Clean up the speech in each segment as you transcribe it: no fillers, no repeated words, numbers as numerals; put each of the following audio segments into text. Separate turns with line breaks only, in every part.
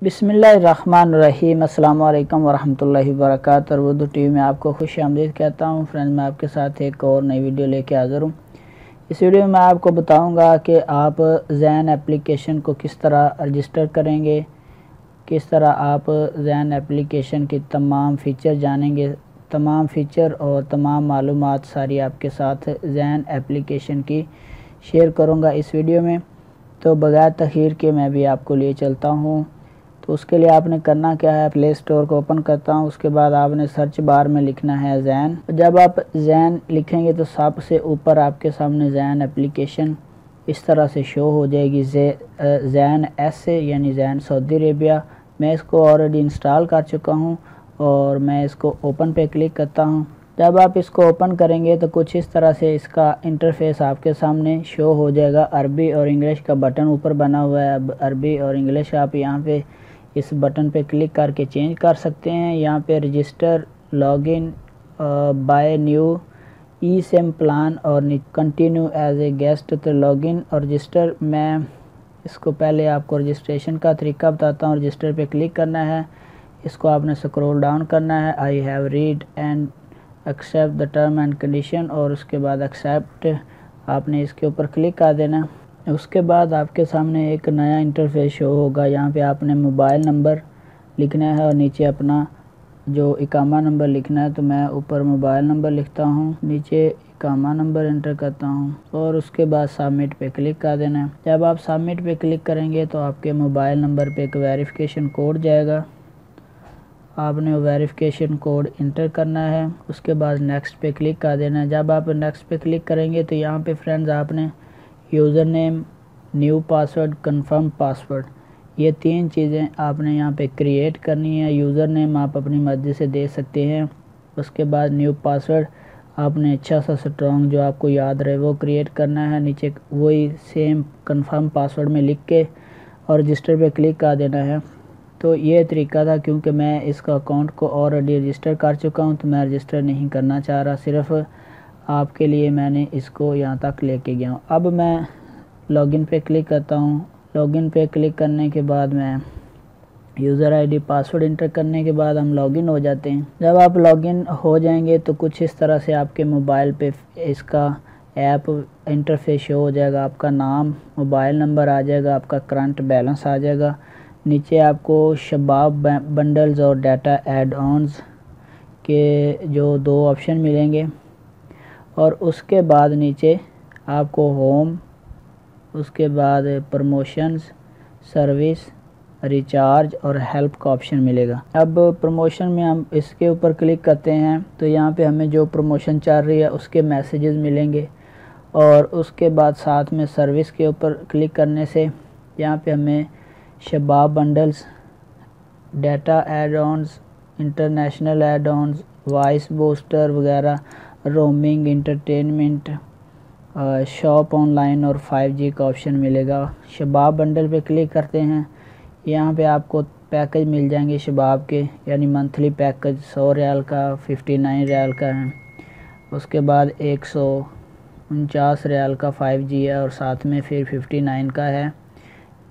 बिस्मिल्लाहिर्रहमानिर्रहीम। अस्सलाम वालेकुम वरहमतुल्लाहि वबरकातुहू। और उर्दू टीवी में आपको खुश आमदीद कहता हूँ। फ्रेंड्स, मैं आपके साथ एक और नई वीडियो लेके हाज़िर हूँ। इस वीडियो में मैं आपको बताऊँगा कि आप ज़ैन एप्लीकेशन को किस तरह रजिस्टर करेंगे, किस तरह आप ज़ैन एप्लीकेशन के तमाम फ़ीचर जानेंगे। तमाम फ़ीचर और तमाम मालूमात सारी आपके साथ ज़ैन एप्लीकेशन की शेयर करूँगा इस वीडियो में। तो बगैर तख़ीर के मैं भी आपको लिए चलता हूँ। तो उसके लिए आपने करना क्या है, प्ले स्टोर को ओपन करता हूँ। उसके बाद आपने सर्च बार में लिखना है ज़ैन। जब आप ज़ैन लिखेंगे तो सबसे ऊपर आपके सामने ज़ैन एप्लीकेशन इस तरह से शो हो जाएगी, ज़ैन एस यानी ज़ैन सऊदी अरेबिया। मैं इसको ऑलरेडी इंस्टॉल कर चुका हूँ और मैं इसको ओपन पे क्लिक करता हूँ। जब आप इसको ओपन करेंगे तो कुछ इस तरह से इसका इंटरफेस आपके सामने शो हो जाएगा। अरबी और इंग्लिश का बटन ऊपर बना हुआ है। अब अरबी और इंग्लिश आप यहाँ पे इस बटन पे क्लिक करके चेंज कर सकते हैं। यहाँ पे रजिस्टर, लॉगिन, बाय न्यू ई सिम प्लान और कंटिन्यू एज ए गेस्ट। तो लॉगिन और रजिस्टर, मैं इसको पहले आपको रजिस्ट्रेशन का तरीका बताता हूँ। रजिस्टर पे क्लिक करना है, इसको आपने स्क्रॉल डाउन करना है। I have read and accept the term and condition, और उसके बाद एक्सेप्ट आपने इसके ऊपर क्लिक कर देना। उसके बाद आपके सामने एक नया इंटरफेस शो होगा। यहाँ पे आपने मोबाइल नंबर लिखना है और नीचे अपना जो इकामा नंबर लिखना है। तो मैं ऊपर मोबाइल नंबर लिखता हूँ, नीचे इकामा नंबर एंटर करता हूँ और उसके बाद सबमिट पे क्लिक कर देना है। जब आप सबमिट पे क्लिक करेंगे तो आपके मोबाइल नंबर पे एक वेरिफिकेशन कोड जाएगा। आपने वो वेरिफिकेशन कोड इंटर करना है। उसके बाद नेक्स्ट पे क्लिक कर देना है। जब आप नेक्स्ट पे क्लिक करेंगे तो यहाँ पे फ्रेंड्स आपने user name, new password, confirm password, ये तीन चीज़ें आपने यहाँ पे क्रिएट करनी है। यूज़र नेम आप अपनी मर्ज़ी से दे सकते हैं। उसके बाद न्यू पासवर्ड आपने अच्छा सा स्ट्रॉन्ग जो आपको याद रहे वो क्रिएट करना है। नीचे वही सेम कंफर्म पासवर्ड में लिख के और रजिस्टर पे क्लिक कर देना है। तो ये तरीका था, क्योंकि मैं इसका अकाउंट को ऑलरेडी रजिस्टर कर चुका हूँ तो मैं रजिस्टर नहीं करना चाह रहा, सिर्फ आपके लिए मैंने इसको यहाँ तक लेके गया हूँ। अब मैं लॉगिन पे क्लिक करता हूँ। लॉगिन पे क्लिक करने के बाद मैं यूज़र आईडी पासवर्ड इंटर करने के बाद हम लॉगिन हो जाते हैं। जब आप लॉगिन हो जाएंगे तो कुछ इस तरह से आपके मोबाइल पे इसका ऐप इंटरफेस शो हो जाएगा। आपका नाम, मोबाइल नंबर आ जाएगा, आपका करंट बैलेंस आ जाएगा। नीचे आपको शबाब बंडल्स और डाटा एड ऑन्स के जो दो ऑप्शन मिलेंगे और उसके बाद नीचे आपको होम, उसके बाद प्रमोशंस, सर्विस, रिचार्ज और हेल्प का ऑप्शन मिलेगा। अब प्रमोशन में हम इसके ऊपर क्लिक करते हैं तो यहाँ पे हमें जो प्रमोशन चल रही है उसके मैसेजेस मिलेंगे। और उसके बाद साथ में सर्विस के ऊपर क्लिक करने से यहाँ पे हमें शबाब bundles, data add ons, international add ons, voice booster वगैरह, रोमिंग, इंटरटेनमेंट, शॉप ऑनलाइन और 5G का ऑप्शन मिलेगा। शबाब बंडल पे क्लिक करते हैं, यहाँ पे आपको पैकेज मिल जाएंगे शबाब के, यानी मंथली पैकेज 100 रियाल का, 59 रियाल का है। उसके बाद 149 रियाल का 5G है और साथ में फिर 59 का है,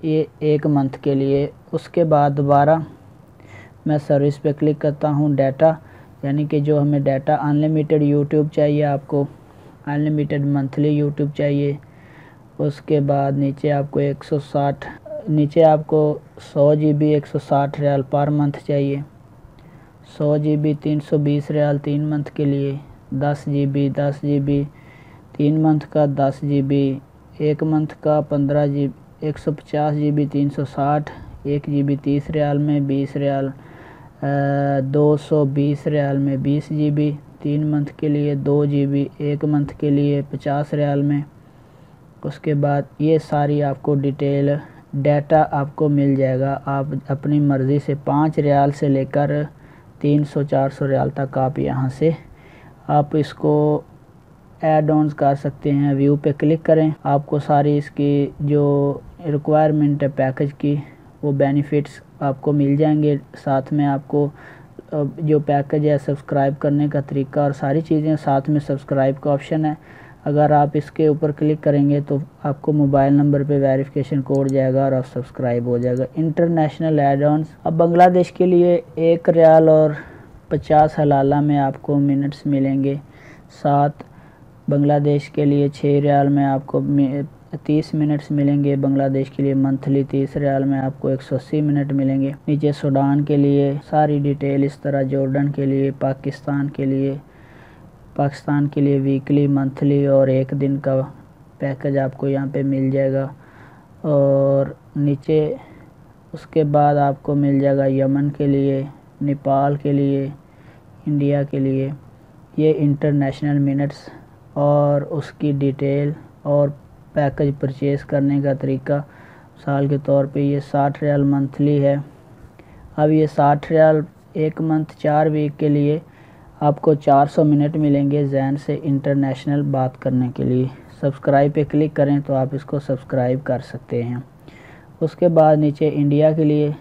ये एक मंथ के लिए। उसके बाद दोबारा मैं सर्विस पे क्लिक करता हूँ। डाटा, यानी कि जो हमें डाटा अनलिमिटेड यूट्यूब चाहिए, आपको अनलिमिटेड मंथली यूट्यूब चाहिए। उसके बाद नीचे आपको 100 GB 160 रियाल पर मंथ चाहिए। 100 GB 320 रियाल 3 मंथ के लिए। 10 GB 3 मंथ का, 10 GB 1 मंथ का, 15 GB 150 GB 360, 1 GB 30 रियाल में 20 रियाल, 220 रियाल में 20 GB 3 मंथ के लिए, 2 GB 1 मंथ के लिए 50 रियाल में। उसके बाद ये सारी आपको डिटेल डाटा आपको मिल जाएगा। आप अपनी मर्ज़ी से 5 रियाल से लेकर 300-400 रियाल तक आप यहाँ से आप इसको ऐड ऑन्स कर सकते हैं। व्यू पे क्लिक करें, आपको सारी इसकी जो रिक्वायरमेंट है पैकेज की वो बेनिफिट्स आपको मिल जाएंगे। साथ में आपको जो पैकेज है सब्सक्राइब करने का तरीका और सारी चीज़ें, साथ में सब्सक्राइब का ऑप्शन है। अगर आप इसके ऊपर क्लिक करेंगे तो आपको मोबाइल नंबर पे वेरिफिकेशन कोड जाएगा और आप सब्सक्राइब हो जाएगा। इंटरनेशनल एड ऑन्स, अब बांग्लादेश के लिए 1 रियाल और 50 हलाला में आपको मिनट्स मिलेंगे 7। बांग्लादेश के लिए 6 रियाल में आपको 30 मिनट्स मिलेंगे। बांग्लादेश के लिए मंथली 30 रियाल में आपको 180 मिनट मिलेंगे। नीचे सूडान के लिए सारी डिटेल इस तरह, जॉर्डन के लिए, पाकिस्तान के लिए वीकली, मंथली और 1 दिन का पैकेज आपको यहाँ पे मिल जाएगा। और नीचे उसके बाद आपको मिल जाएगा यमन के लिए, नेपाल के लिए, इंडिया के लिए, ये इंटरनेशनल मिनट्स और उसकी डिटेल और पैकेज परचेज़ करने का तरीका। साल के तौर पे ये 60 रियाल मंथली है। अब ये 60 रियाल 1 मंथ 4 वीक के लिए आपको 400 मिनट मिलेंगे ज़ैन से इंटरनेशनल बात करने के लिए। सब्सक्राइब पे क्लिक करें तो आप इसको सब्सक्राइब कर सकते हैं। उसके बाद नीचे इंडिया के लिए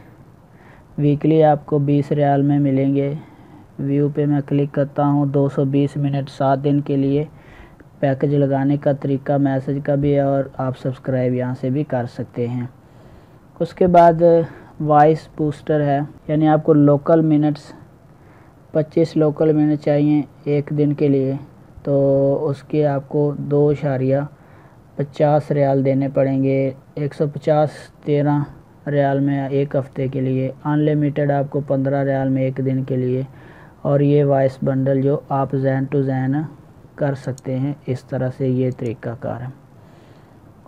वीकली आपको 20 रियाल में मिलेंगे। व्यू पे मैं क्लिक करता हूँ, 220 मिनट 7 दिन के लिए पैकेज लगाने का तरीका मैसेज का भी है और आप सब्सक्राइब यहाँ से भी कर सकते हैं। उसके बाद वॉइस बूस्टर है, यानी आपको लोकल मिनट्स 25 लोकल मिनट चाहिए 1 दिन के लिए, तो उसके आपको 2.50 रियाल देने पड़ेंगे। 150 13 रियाल में 1 हफ़्ते के लिए। अनलिमिटेड आपको 15 रियाल में 1 दिन के लिए। और ये वॉइस बंडल जो आप ज़ैन टू ज़ैन कर सकते हैं, इस तरह से ये तरीक़ाकार है।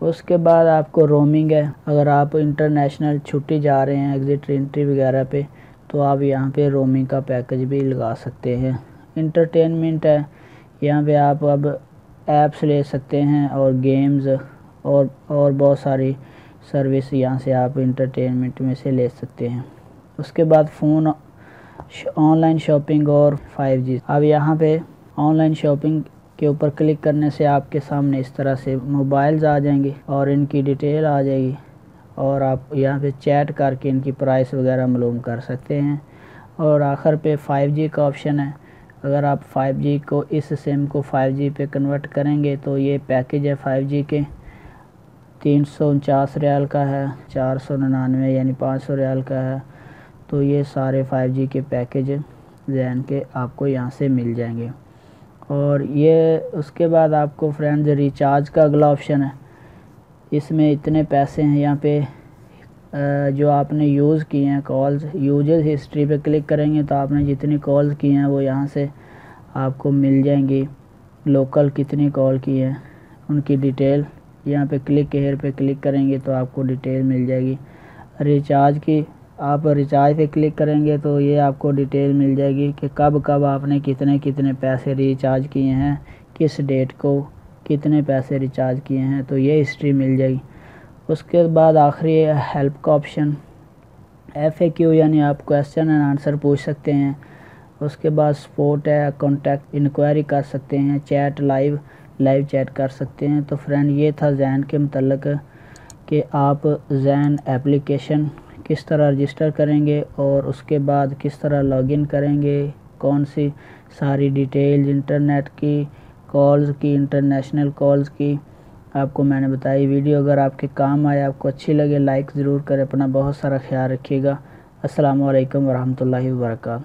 उसके बाद आपको रोमिंग है, अगर आप इंटरनेशनल छुट्टी जा रहे हैं एग्ज़िट एंट्री वगैरह पे, तो आप यहाँ पे रोमिंग का पैकेज भी लगा सकते हैं। इंटरटेनमेंट है, यहाँ पे आप अब ऐप्स ले सकते हैं और गेम्स और बहुत सारी सर्विस यहाँ से आप इंटरटेनमेंट में से ले सकते हैं। उसके बाद फ़ोन, ऑनलाइन शॉपिंग और 5G। अब यहाँ पे ऑनलाइन शॉपिंग के ऊपर क्लिक करने से आपके सामने इस तरह से मोबाइल्स आ जाएंगे और इनकी डिटेल आ जाएगी और आप यहाँ पे चैट करके इनकी प्राइस वगैरह मालूम कर सकते हैं। और आखिर पे 5G का ऑप्शन है, अगर आप 5G को इस सिम को 5G पे कन्वर्ट करेंगे तो ये पैकेज है 5G के 349 रियाल का है, 499 यानी 500 रियाल का है। तो ये सारे 5G के पैकेज ज़ैन के आपको यहाँ से मिल जाएंगे। और ये उसके बाद आपको फ्रेंड्स रिचार्ज का अगला ऑप्शन है, इसमें इतने पैसे हैं यहाँ पे जो आपने यूज़ किए हैं कॉल्स, यूजेस हिस्ट्री पे क्लिक करेंगे तो आपने जितनी कॉल्स की हैं वो यहाँ से आपको मिल जाएंगी। लोकल कितनी कॉल की है उनकी डिटेल यहाँ पे क्लिक हेयर पे क्लिक करेंगे तो आपको डिटेल मिल जाएगी। रिचार्ज की आप रिचार्ज पे क्लिक करेंगे तो ये आपको डिटेल मिल जाएगी कि कब कब आपने कितने पैसे रिचार्ज किए हैं, किस डेट को कितने पैसे रिचार्ज किए हैं, तो ये हिस्ट्री मिल जाएगी। उसके बाद आखिरी हेल्प का ऑप्शन, FAQ यानी आप क्वेश्चन एंड आंसर पूछ सकते हैं। उसके बाद सपोर्ट है, कॉन्टैक्ट इंक्वायरी कर सकते हैं, चैट लाइव चैट कर सकते हैं। तो फ्रेंड ये था ज़ैन के मतलब कि आप ज़ैन एप्लीकेशन किस तरह रजिस्टर करेंगे और उसके बाद किस तरह लॉगिन करेंगे, कौन सी सारी डिटेल्स इंटरनेट की, कॉल्स की, इंटरनेशनल कॉल्स की आपको मैंने बताई। वीडियो अगर आपके काम आए, आपको अच्छी लगे, लाइक ज़रूर करें। अपना बहुत सारा ख्याल रखिएगा। अस्सलामु अलैकुम वरहमतुल्लाहि वबरकातुहू।